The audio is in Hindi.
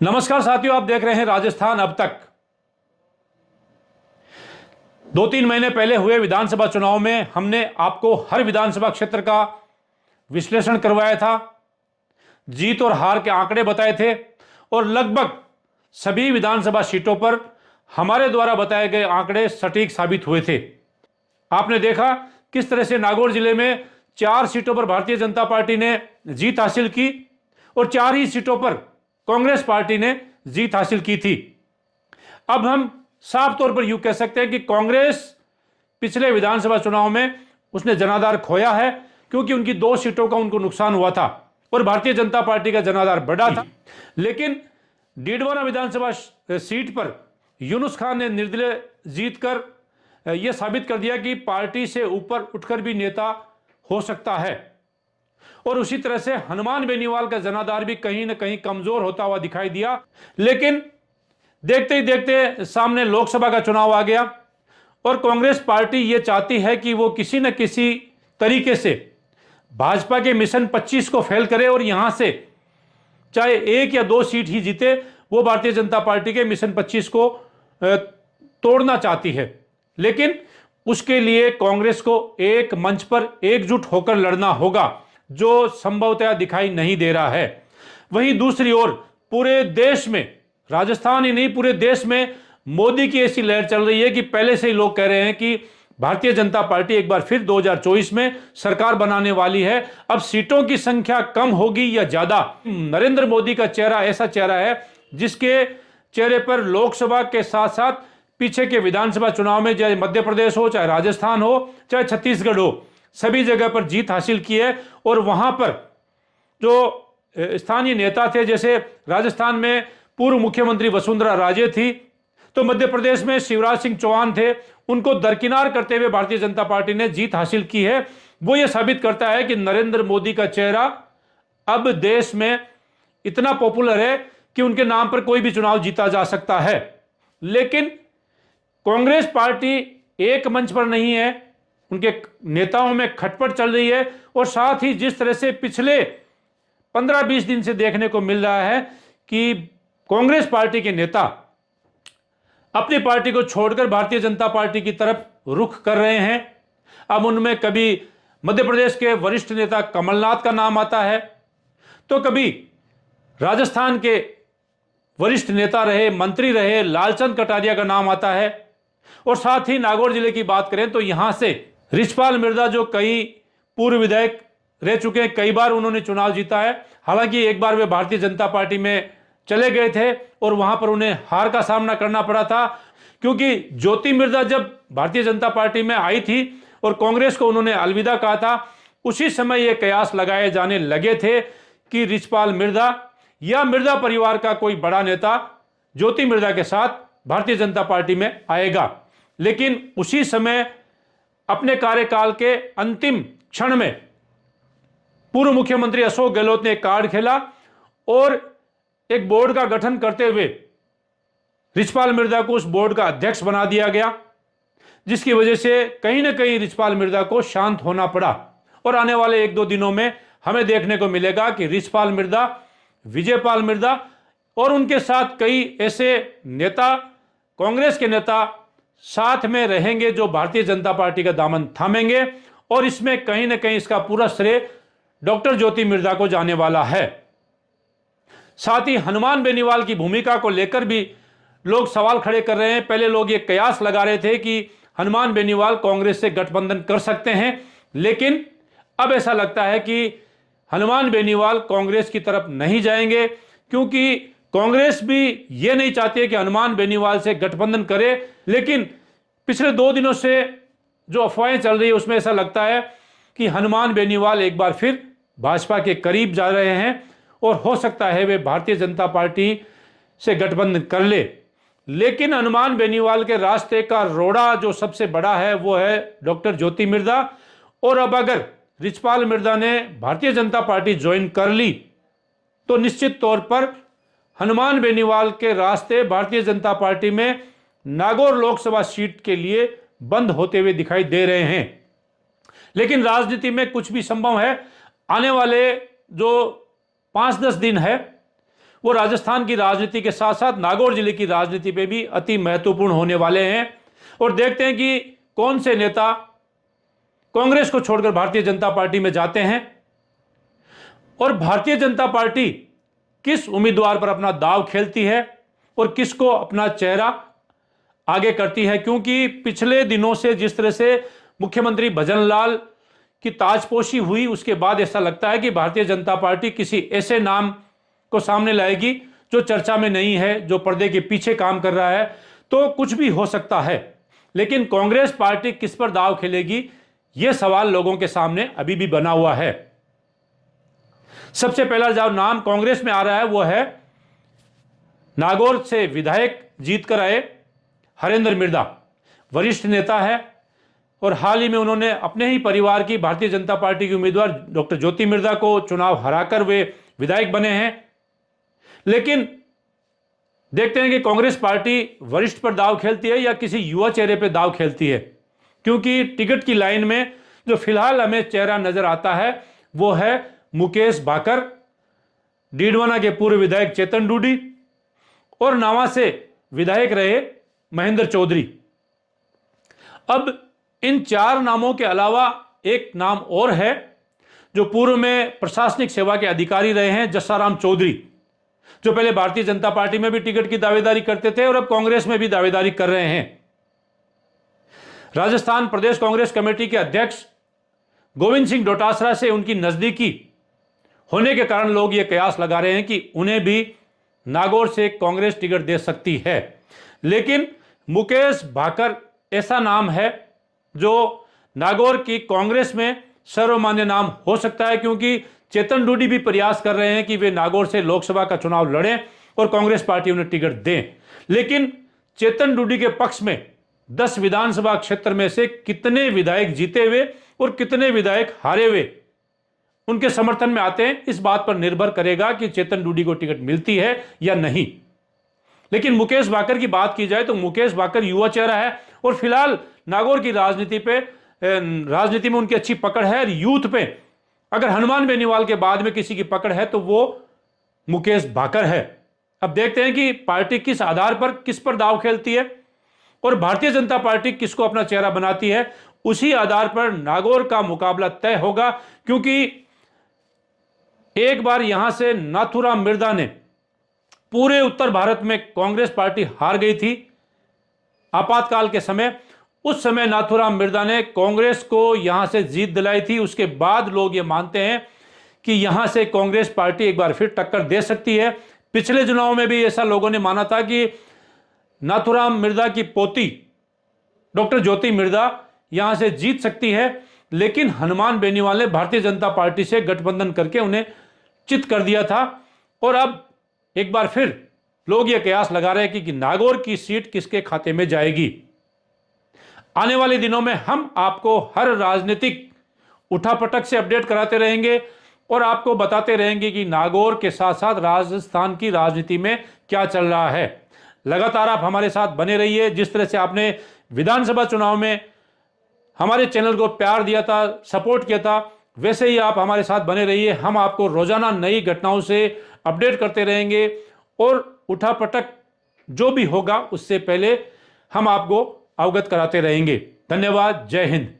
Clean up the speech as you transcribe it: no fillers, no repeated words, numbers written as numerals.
नमस्कार साथियों, आप देख रहे हैं राजस्थान अब तक। 2-3 महीने पहले हुए विधानसभा चुनाव में हमने आपको हर विधानसभा क्षेत्र का विश्लेषण करवाया था, जीत और हार के आंकड़े बताए थे और लगभग सभी विधानसभा सीटों पर हमारे द्वारा बताए गए आंकड़े सटीक साबित हुए थे। आपने देखा किस तरह से नागौर जिले में 4 सीटों पर भारतीय जनता पार्टी ने जीत हासिल की और 4 ही सीटों पर कांग्रेस पार्टी ने जीत हासिल की थी। अब हम साफ तौर पर यूं कह सकते हैं कि कांग्रेस पिछले विधानसभा चुनाव में उसने जनाधार खोया है, क्योंकि उनकी 2 सीटों का उनको नुकसान हुआ था और भारतीय जनता पार्टी का जनाधार बढ़ा था। लेकिन डीडवाना विधानसभा सीट पर यूनुस खान ने निर्दलीय जीतकर यह साबित कर दिया कि पार्टी से ऊपर उठकर भी नेता हो सकता है। और उसी तरह से हनुमान बेनीवाल का जनाधार भी कहीं ना कहीं कमजोर होता हुआ दिखाई दिया। लेकिन देखते ही देखते सामने लोकसभा का चुनाव आ गया और कांग्रेस पार्टी ये चाहती है कि वो किसी न किसी तरीके से भाजपा के मिशन 25 को फेल करे और यहां से चाहे 1 या 2 सीट ही जीते, वो भारतीय जनता पार्टी के मिशन 25 को तोड़ना चाहती है। लेकिन उसके लिए कांग्रेस को एक मंच पर एकजुट होकर लड़ना होगा, जो संभवतः दिखाई नहीं दे रहा है। वहीं दूसरी ओर पूरे देश में, राजस्थान ही नहीं पूरे देश में मोदी की ऐसी लहर चल रही है कि पहले से ही लोग कह रहे हैं कि भारतीय जनता पार्टी एक बार फिर 2024 में सरकार बनाने वाली है। अब सीटों की संख्या कम होगी या ज्यादा, नरेंद्र मोदी का चेहरा ऐसा चेहरा है जिसके चेहरे पर लोकसभा के साथ साथ पीछे के विधानसभा चुनाव में, चाहे मध्य प्रदेश हो, चाहे राजस्थान हो, चाहे छत्तीसगढ़ हो, सभी जगह पर जीत हासिल की है। और वहां पर जो स्थानीय नेता थे, जैसे राजस्थान में पूर्व मुख्यमंत्री वसुंधरा राजे थी, तो मध्य प्रदेश में शिवराज सिंह चौहान थे, उनको दरकिनार करते हुए भारतीय जनता पार्टी ने जीत हासिल की है। वो ये साबित करता है कि नरेंद्र मोदी का चेहरा अब देश में इतना पॉपुलर है कि उनके नाम पर कोई भी चुनाव जीता जा सकता है। लेकिन कांग्रेस पार्टी एक मंच पर नहीं है, उनके नेताओं में खटपट चल रही है। और साथ ही जिस तरह से पिछले 15-20 दिन से देखने को मिल रहा है कि कांग्रेस पार्टी के नेता अपनी पार्टी को छोड़कर भारतीय जनता पार्टी की तरफ रुख कर रहे हैं। अब उनमें कभी मध्य प्रदेश के वरिष्ठ नेता कमलनाथ का नाम आता है, तो कभी राजस्थान के वरिष्ठ नेता रहे, मंत्री रहे लालचंद कटारिया का नाम आता है। और साथ ही नागौर जिले की बात करें तो यहां से रिछपाल मिर्जा, जो कई पूर्व विधायक रह चुके हैं, कई बार उन्होंने चुनाव जीता है। हालांकि एक बार वे भारतीय जनता पार्टी में चले गए थे और वहां पर उन्हें हार का सामना करना पड़ा था, क्योंकि ज्योति मिर्जा जब भारतीय जनता पार्टी में आई थी और कांग्रेस को उन्होंने अलविदा कहा था, उसी समय ये कयास लगाए जाने लगे थे कि रिछपाल मिर्जा या मिर्जा परिवार का कोई बड़ा नेता ज्योति मिर्जा के साथ भारतीय जनता पार्टी में आएगा। लेकिन उसी समय अपने कार्यकाल के अंतिम क्षण में पूर्व मुख्यमंत्री अशोक गहलोत ने एक कार्ड खेला और एक बोर्ड का गठन करते हुए रिछपाल मिर्जा को उस बोर्ड का अध्यक्ष बना दिया गया, जिसकी वजह से कहीं ना कहीं रिछपाल मिर्जा को शांत होना पड़ा। और आने वाले 1-2 दिनों में हमें देखने को मिलेगा कि रिछपाल मिर्जा, विजयपाल मिर्जा और उनके साथ कई ऐसे नेता, कांग्रेस के नेता साथ में रहेंगे जो भारतीय जनता पार्टी का दामन थामेंगे। और इसमें कहीं ना कहीं इसका पूरा श्रेय डॉक्टर ज्योति मिर्जा को जाने वाला है। साथ ही हनुमान बेनीवाल की भूमिका को लेकर भी लोग सवाल खड़े कर रहे हैं। पहले लोग ये कयास लगा रहे थे कि हनुमान बेनीवाल कांग्रेस से गठबंधन कर सकते हैं, लेकिन अब ऐसा लगता है कि हनुमान बेनीवाल कांग्रेस की तरफ नहीं जाएंगे, क्योंकि कांग्रेस भी ये नहीं चाहती है कि हनुमान बेनीवाल से गठबंधन करे। लेकिन पिछले 2 दिनों से जो अफवाहें चल रही है उसमें ऐसा लगता है कि हनुमान बेनीवाल एक बार फिर भाजपा के करीब जा रहे हैं और हो सकता है वे भारतीय जनता पार्टी से गठबंधन कर ले। लेकिन हनुमान बेनीवाल के रास्ते का रोड़ा जो सबसे बड़ा है वो है डॉक्टर ज्योति मिर्जा। और अब अगर रिछपाल मिर्जा ने भारतीय जनता पार्टी ज्वाइन कर ली तो निश्चित तौर पर हनुमान बेनीवाल के रास्ते भारतीय जनता पार्टी में नागौर लोकसभा सीट के लिए बंद होते हुए दिखाई दे रहे हैं। लेकिन राजनीति में कुछ भी संभव है। आने वाले जो 5-10 दिन है वो राजस्थान की राजनीति के साथ साथ नागौर जिले की राजनीति पे भी अति महत्वपूर्ण होने वाले हैं। और देखते हैं कि कौन से नेता कांग्रेस को छोड़कर भारतीय जनता पार्टी में जाते हैं और भारतीय जनता पार्टी किस उम्मीदवार पर अपना दांव खेलती है और किसको अपना चेहरा आगे करती है। क्योंकि पिछले दिनों से जिस तरह से मुख्यमंत्री भजनलाल की ताजपोशी हुई, उसके बाद ऐसा लगता है कि भारतीय जनता पार्टी किसी ऐसे नाम को सामने लाएगी जो चर्चा में नहीं है, जो पर्दे के पीछे काम कर रहा है। तो कुछ भी हो सकता है, लेकिन कांग्रेस पार्टी किस पर दांव खेलेगी, यह सवाल लोगों के सामने अभी भी बना हुआ है। सबसे पहला जो नाम कांग्रेस में आ रहा है वो है नागौर से विधायक जीतकर आए हरेंद्र मिर्दा। वरिष्ठ नेता है और हाल ही में उन्होंने अपने ही परिवार की भारतीय जनता पार्टी की उम्मीदवार डॉक्टर ज्योति मिर्दा को चुनाव हराकर वे विधायक बने हैं। लेकिन देखते हैं कि कांग्रेस पार्टी वरिष्ठ पर दांव खेलती है या किसी युवा चेहरे पर दांव खेलती है। क्योंकि टिकट की लाइन में जो फिलहाल हमें चेहरा नजर आता है वो है मुकेश भाकर, डीडवाना के पूर्व विधायक चेतन डूडी और नावा से विधायक रहे महेंद्र चौधरी। अब इन चार नामों के अलावा एक नाम और है जो पूर्व में प्रशासनिक सेवा के अधिकारी रहे हैं, जस्साराम चौधरी, जो पहले भारतीय जनता पार्टी में भी टिकट की दावेदारी करते थे और अब कांग्रेस में भी दावेदारी कर रहे हैं। राजस्थान प्रदेश कांग्रेस कमेटी के अध्यक्ष गोविंद सिंह डोटासरा से उनकी नजदीकी होने के कारण लोग ये कयास लगा रहे हैं कि उन्हें भी नागौर से कांग्रेस टिकट दे सकती है। लेकिन मुकेश भाकर ऐसा नाम है जो नागौर की कांग्रेस में सर्वमान्य नाम हो सकता है, क्योंकि चेतन डूडी भी प्रयास कर रहे हैं कि वे नागौर से लोकसभा का चुनाव लड़ें और कांग्रेस पार्टी उन्हें टिकट दें। लेकिन चेतन डूडी के पक्ष में 10 विधानसभा क्षेत्र में से कितने विधायक जीते हुए और कितने विधायक हारे हुए उनके समर्थन में आते हैं, इस बात पर निर्भर करेगा कि चेतन डूडी को टिकट मिलती है या नहीं। लेकिन मुकेश भाकर की बात की जाए तो मुकेश भाकर युवा चेहरा है और फिलहाल नागौर की राजनीति में उनकी अच्छी पकड़ है। और यूथ पे अगर हनुमान बेनीवाल के बाद में किसी की पकड़ है तो वो मुकेश भाकर है। अब देखते हैं कि पार्टी किस आधार पर किस पर दांव खेलती है और भारतीय जनता पार्टी किसको अपना चेहरा बनाती है। उसी आधार पर नागौर का मुकाबला तय होगा, क्योंकि एक बार यहां से नाथूराम मिर्दा ने पूरे उत्तर भारत में कांग्रेस पार्टी हार गई थी आपातकाल के समय। उस समय नाथूराम मिर्दा ने कांग्रेस को यहां से जीत दिलाई थी। उसके बाद लोग ये मानते हैं कि यहां से कांग्रेस पार्टी एक बार फिर टक्कर दे सकती है। पिछले चुनाव में भी ऐसा लोगों ने माना था कि नाथूराम मिर्दा की पोती डॉक्टर ज्योति मिर्दा यहां से जीत सकती है, लेकिन हनुमान बेनीवाल ने भारतीय जनता पार्टी से गठबंधन करके उन्हें चित कर दिया था। और अब एक बार फिर लोग यह कयास लगा रहे हैं कि नागौर की सीट किसके खाते में जाएगी। आने वाले दिनों में हम आपको हर राजनीतिक उठापटक से अपडेट कराते रहेंगे और आपको बताते रहेंगे कि नागौर के साथ साथ राजस्थान की राजनीति में क्या चल रहा है। लगातार आप हमारे साथ बने रहिए। जिस तरह से आपने विधानसभा चुनाव में हमारे चैनल को प्यार दिया था, सपोर्ट किया था, वैसे ही आप हमारे साथ बने रहिए। हम आपको रोजाना नई घटनाओं से अपडेट करते रहेंगे और उठापटक जो भी होगा उससे पहले हम आपको अवगत कराते रहेंगे। धन्यवाद। जय हिंद।